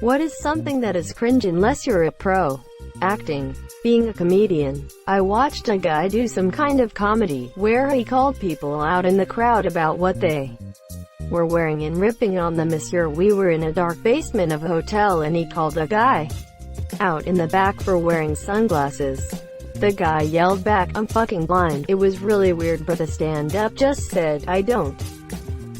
What is something that is cringe unless you're a pro? Acting. Being a comedian. I watched a guy do some kind of comedy, where he called people out in the crowd about what they were wearing and ripping on them. Monsieur, we were in a dark basement of a hotel and he called a guy out in the back for wearing sunglasses. The guy yelled back, "I'm fucking blind." It was really weird, but the stand-up just said, "I don't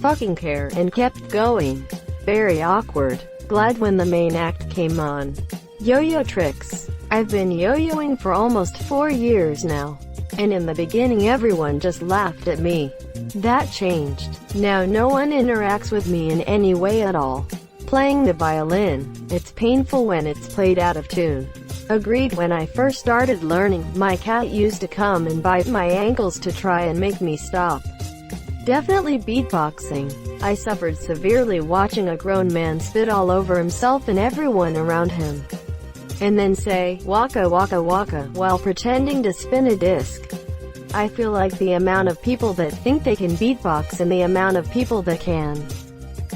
fucking care," and kept going. Very awkward. Glad when the main act came on. Yo-yo tricks. I've been yo-yoing for almost 4 years now. And in the beginning everyone just laughed at me. That changed. Now no one interacts with me in any way at all. Playing the violin. It's painful when it's played out of tune. Agreed. When I first started learning, my cat used to come and bite my ankles to try and make me stop. Definitely beatboxing. I suffered severely watching a grown man spit all over himself and everyone around him, and then say, "Waka waka waka," while pretending to spin a disc. I feel like the amount of people that think they can beatbox and the amount of people that can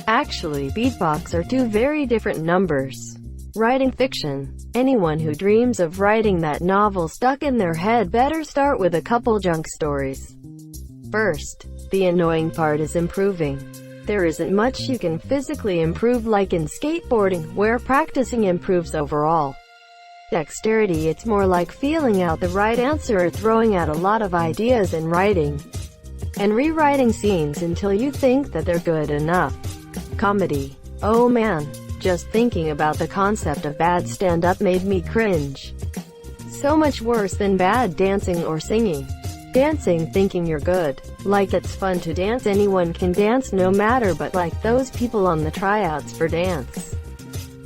actually beatbox are two very different numbers. Writing fiction. Anyone who dreams of writing that novel stuck in their head better start with a couple junk stories first. The annoying part is improving. There isn't much you can physically improve like in skateboarding, where practicing improves overall dexterity. It's more like feeling out the right answer or throwing out a lot of ideas and writing and rewriting scenes until you think that they're good enough. Comedy. Oh man, just thinking about the concept of bad stand-up made me cringe. So much worse than bad dancing or singing. Dancing thinking you're good. Like it's fun to dance, anyone can dance no matter, but like those people on the tryouts for dance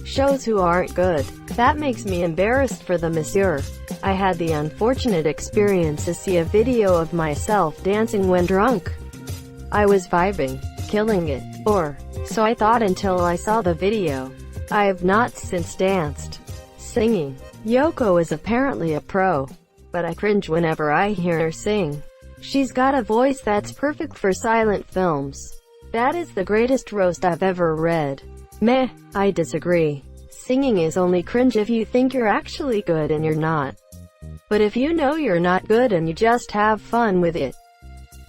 shows who aren't good. That makes me embarrassed for the monsieur. I had the unfortunate experience to see a video of myself dancing when drunk. I was vibing, killing it, or so I thought until I saw the video. I have not since danced. Singing. Yoko is apparently a pro, but I cringe whenever I hear her sing. She's got a voice that's perfect for silent films. That is the greatest roast I've ever read. Meh, I disagree. Singing is only cringe if you think you're actually good and you're not. But if you know you're not good and you just have fun with it,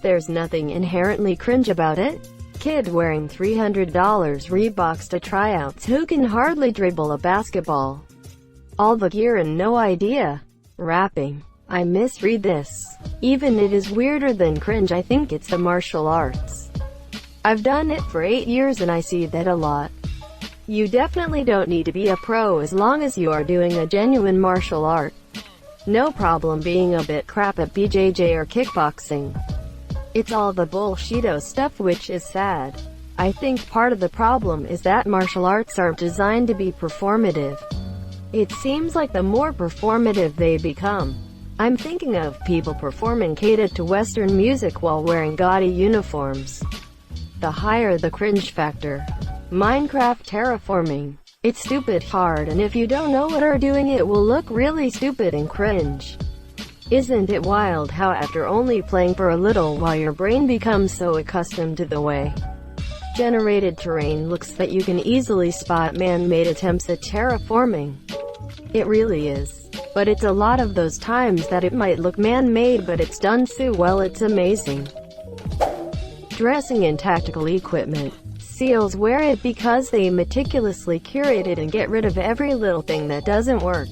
there's nothing inherently cringe about it. Kid wearing $300 Reeboks to tryouts who can hardly dribble a basketball. All the gear and no idea. Rapping. I misread this. Even it is weirder than cringe. I think it's the martial arts. I've done it for 8 years and I see that a lot. You definitely don't need to be a pro as long as you are doing a genuine martial art. No problem being a bit crap at BJJ or kickboxing. It's all the bullshito stuff, which is sad. I think part of the problem is that martial arts aren't designed to be performative. It seems like the more performative they become. I'm thinking of people performing catered to Western music while wearing gaudy uniforms. The higher the cringe factor. Minecraft terraforming. It's stupid hard, and if you don't know what are doing it will look really stupid and cringe. Isn't it wild how after only playing for a little while your brain becomes so accustomed to the way generated terrain looks that you can easily spot man-made attempts at terraforming? It really is. But it's a lot of those times that it might look man-made but it's done so well it's amazing. Dressing in tactical equipment. SEALs wear it because they meticulously curate it and get rid of every little thing that doesn't work.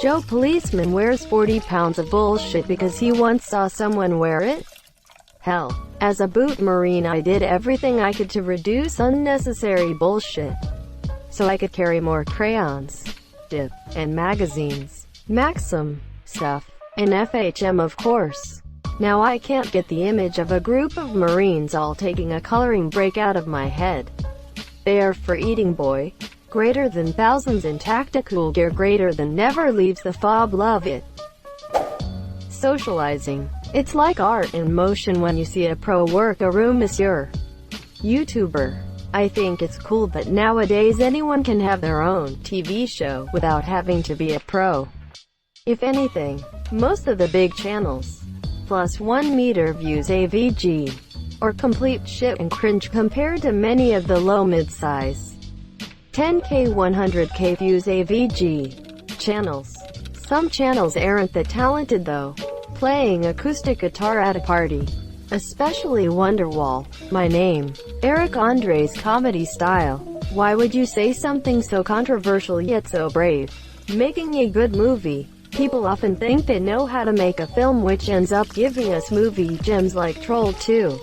Joe Policeman wears 40 pounds of bullshit because he once saw someone wear it? Hell, as a boot Marine I did everything I could to reduce unnecessary bullshit, so I could carry more crayons, dip, and magazines, Maxim, stuff, and FHM of course. Now I can't get the image of a group of Marines all taking a coloring break out of my head. They are for eating boy. Greater than thousands in tactical gear, greater than never leaves the fob, love it. Socializing. It's like art in motion when you see a pro work a room, monsieur. YouTuber. I think it's cool that nowadays anyone can have their own TV show without having to be a pro. If anything, most of the big channels, plus 1 meter views AVG, or complete shit and cringe compared to many of the low mid-size 10K 100K views AVG. Channels. Some channels aren't that talented though. Playing acoustic guitar at a party. Especially Wonderwall. My name. Eric Andre's comedy style. Why would you say something so controversial yet so brave? Making a good movie. People often think they know how to make a film which ends up giving us movie gems like Troll 2,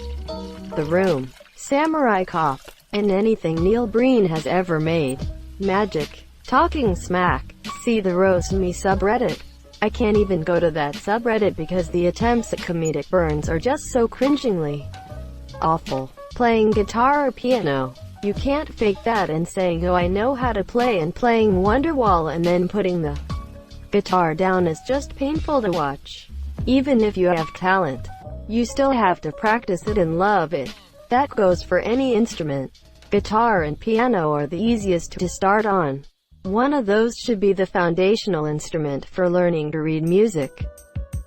The Room, Samurai Cop, and anything Neil Breen has ever made. Magic. Talking smack. See the Roast Me subreddit. I can't even go to that subreddit because the attempts at comedic burns are just so cringingly awful. Playing guitar or piano. You can't fake that and saying, oh I know how to play, and playing Wonderwall and then putting the guitar down is just painful to watch. Even if you have talent, you still have to practice it and love it. That goes for any instrument. Guitar and piano are the easiest to start on. One of those should be the foundational instrument for learning to read music.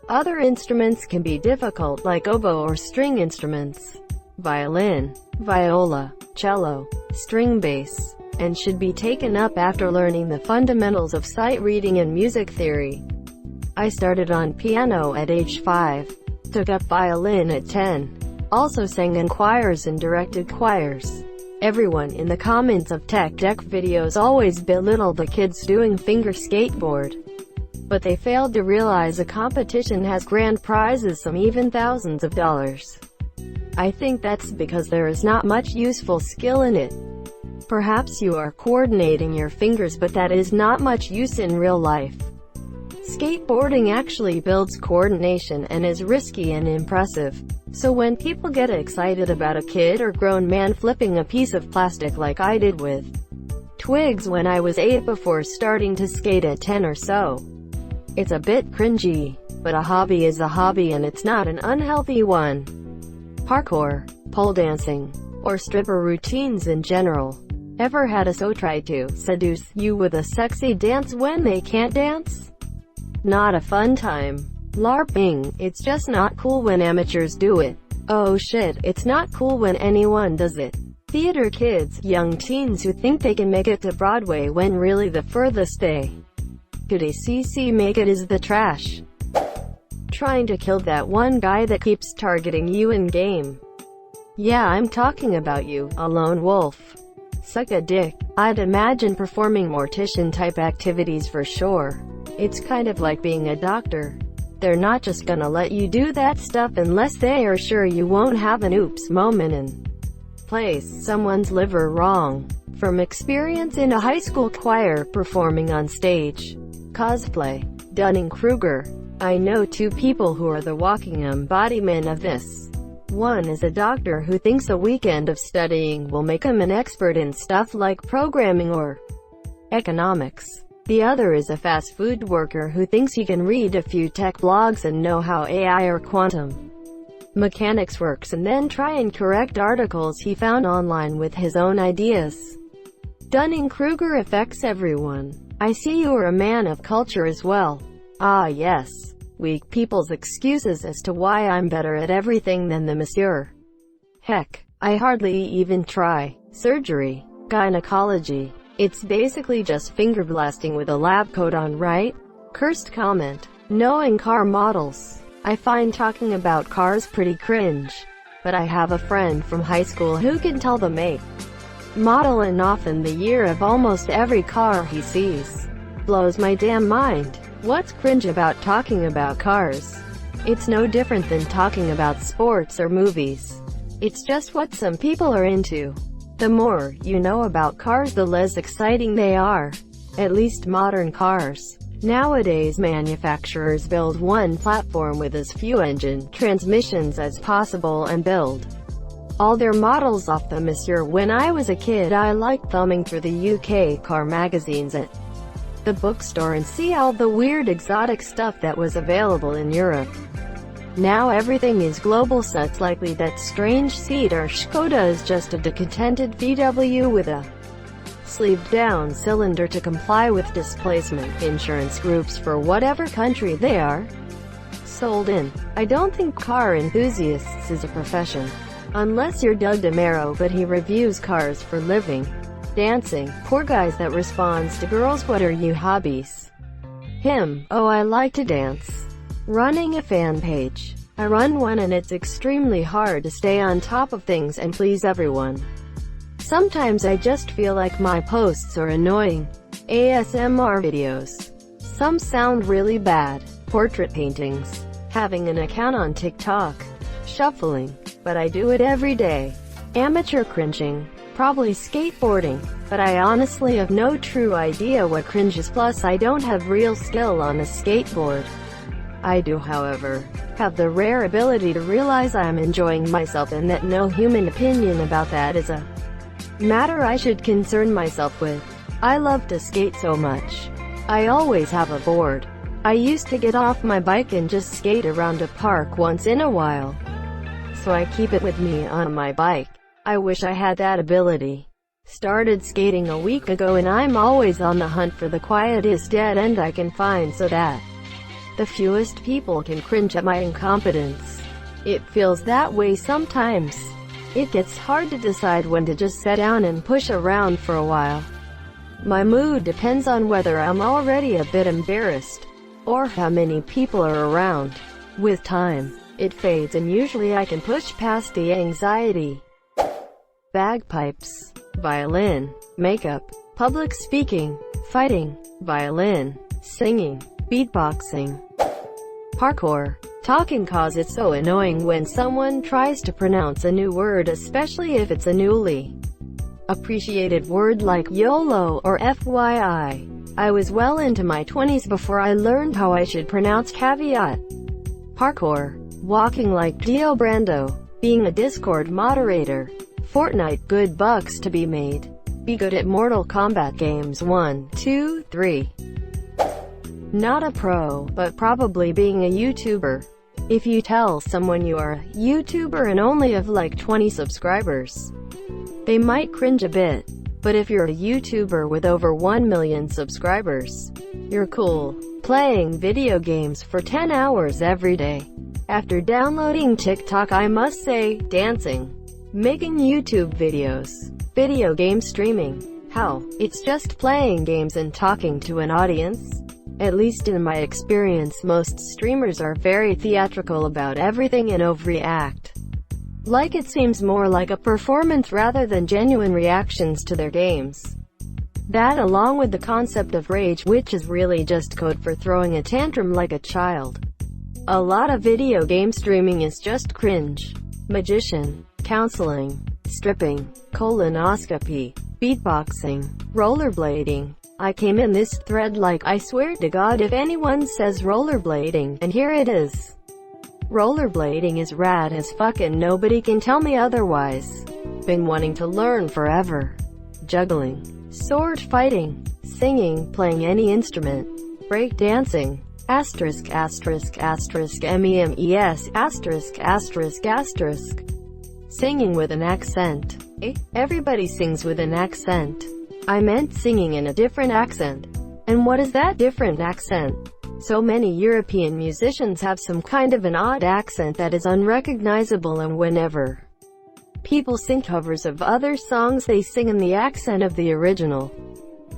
Other instruments can be difficult like oboe or string instruments, violin, viola, cello, string bass, and should be taken up after learning the fundamentals of sight reading and music theory. I started on piano at age 5, took up violin at 10, also sang in choirs and directed choirs. Everyone in the comments of tech deck videos always belittle the kids doing finger skateboard. But they failed to realize a competition has grand prizes, some even thousands of dollars. I think that's because there is not much useful skill in it. Perhaps you are coordinating your fingers, but that is not much use in real life. Skateboarding actually builds coordination and is risky and impressive. So when people get excited about a kid or grown man flipping a piece of plastic like I did with twigs when I was 8 before starting to skate at 10 or so, it's a bit cringy. But a hobby is a hobby and it's not an unhealthy one. Parkour, pole dancing, or stripper routines in general. Ever had a so try to seduce you with a sexy dance when they can't dance? Not a fun time. LARPing, it's just not cool when amateurs do it. Oh shit, it's not cool when anyone does it. Theater kids, young teens who think they can make it to Broadway when really the furthest they could ACC make it is the trash. Trying to kill that one guy that keeps targeting you in game. Yeah, I'm talking about you, a lone wolf. Suck a dick. I'd imagine performing mortician-type activities for sure. It's kind of like being a doctor. They're not just gonna let you do that stuff unless they are sure you won't have an oops moment and place someone's liver wrong. From experience in a high school choir performing on stage, cosplay, Dunning-Kruger, I know 2 people who are the walking embodiment of this. One is a doctor who thinks a weekend of studying will make him an expert in stuff like programming or economics. The other is a fast food worker who thinks he can read a few tech blogs and know how AI or quantum mechanics works and then try and correct articles he found online with his own ideas. Dunning-Kruger affects everyone. I see you are a man of culture as well. Ah yes. Weak people's excuses as to why I'm better at everything than the monsieur. Heck, I hardly even try. Surgery, gynecology. It's basically just finger blasting with a lab coat on, right? Cursed comment. Knowing car models. I find talking about cars pretty cringe. But I have a friend from high school who can tell the make, model and often the year of almost every car he sees. Blows my damn mind. What's cringe about talking about cars? It's no different than talking about sports or movies. It's just what some people are into. The more you know about cars, the less exciting they are. At least modern cars. Nowadays manufacturers build one platform with as few engine transmissions as possible and build all their models off the monsieur. When I was a kid, I liked thumbing through the UK car magazines at the bookstore and see all the weird exotic stuff that was available in Europe. Now everything is global, so it's likely that strange seat or Škoda is just a discontented VW with a sleeved-down cylinder to comply with displacement insurance groups for whatever country they are sold in. I don't think car enthusiasts is a profession. Unless you're Doug DeMero, but he reviews cars for living. Dancing. Poor guys that responds to girls, what are you hobbies? Him. Oh, I like to dance. Running a fan page. I run one and it's extremely hard to stay on top of things and please everyone. Sometimes I just feel like my posts are annoying. ASMR videos. Some sound really bad. Portrait paintings. Having an account on TikTok. Shuffling. But I do it every day. Amateur cringing. Probably skateboarding. But I honestly have no true idea what cringe is, plus I don't have real skill on a skateboard. I do, however, have the rare ability to realize I am enjoying myself and that no human opinion about that is a matter I should concern myself with. I love to skate so much. I always have a board. I used to get off my bike and just skate around a park once in a while. So I keep it with me on my bike. I wish I had that ability. Started skating a week ago and I'm always on the hunt for the quietest dead end I can find so that the fewest people can cringe at my incompetence. It feels that way sometimes. It gets hard to decide when to just sit down and push around for a while. My mood depends on whether I'm already a bit embarrassed, or how many people are around. With time, it fades and usually I can push past the anxiety. Bagpipes. Violin. Makeup. Public speaking. Fighting. Violin. Singing. Beatboxing. Parkour. Talking, cause it's so annoying when someone tries to pronounce a new word, especially if it's a newly appreciated word like YOLO or FYI. I was well into my 20s before I learned how I should pronounce caveat. Parkour. Walking like Dio Brando. Being a Discord moderator. Fortnite. Good bucks to be made. Be good at Mortal Kombat games 1, 2, 3. Not a pro, but probably being a YouTuber. If you tell someone you are a YouTuber and only have like 20 subscribers, they might cringe a bit. But if you're a YouTuber with over 1 million subscribers, you're cool. Playing video games for 10 hours every day. After downloading TikTok, I must say, dancing. Making YouTube videos. Video game streaming. How? It's just playing games and talking to an audience. At least in my experience, most streamers are very theatrical about everything and overreact. Like it seems more like a performance rather than genuine reactions to their games. That, along with the concept of rage, which is really just code for throwing a tantrum like a child. A lot of video game streaming is just cringe. Magician. Counseling. Stripping. Colonoscopy. Beatboxing. Rollerblading. I came in this thread like, I swear to God if anyone says rollerblading, and here it is. Rollerblading is rad as fuck and nobody can tell me otherwise. Been wanting to learn forever. Juggling. Sword fighting. Singing, playing any instrument. Break dancing. Asterisk asterisk asterisk MEMES asterisk asterisk asterisk. Singing with an accent. Everybody sings with an accent. I meant singing in a different accent. And what is that different accent? So many European musicians have some kind of an odd accent that is unrecognizable, and whenever people sing covers of other songs they sing in the accent of the original.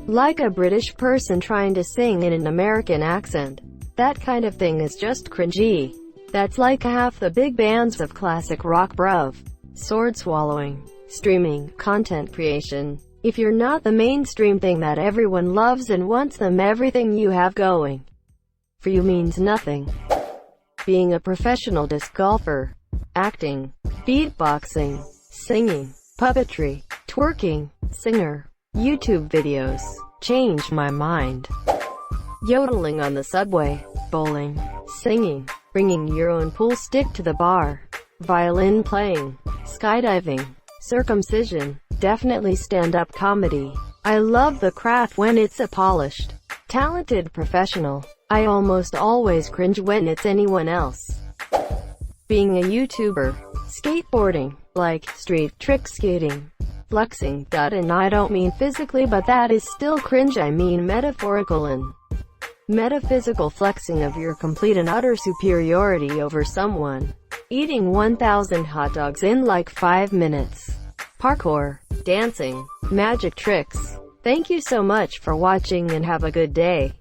Like a British person trying to sing in an American accent. That kind of thing is just cringy. That's like half the big bands of classic rock, bruv. Sword swallowing. Streaming. Content creation. If you're not the mainstream thing that everyone loves and wants, them everything you have going for you means nothing. Being a professional disc golfer. Acting. Beatboxing. Singing. Puppetry. Twerking. Singer. YouTube videos. Change my mind. Yodeling on the subway. Bowling. Singing. Bringing your own pool stick to the bar. Violin playing. Skydiving. Circumcision. Definitely stand-up comedy. I love the craft when it's a polished, talented professional. I almost always cringe when it's anyone else. Being a YouTuber. Skateboarding. Like, street trick skating. Flexing. And I don't mean physically, but that is still cringe. I mean metaphorical and metaphysical flexing of your complete and utter superiority over someone. Eating 1,000 hot dogs in like 5 minutes. parkour, dancing, magic tricks. Thank you so much for watching and have a good day.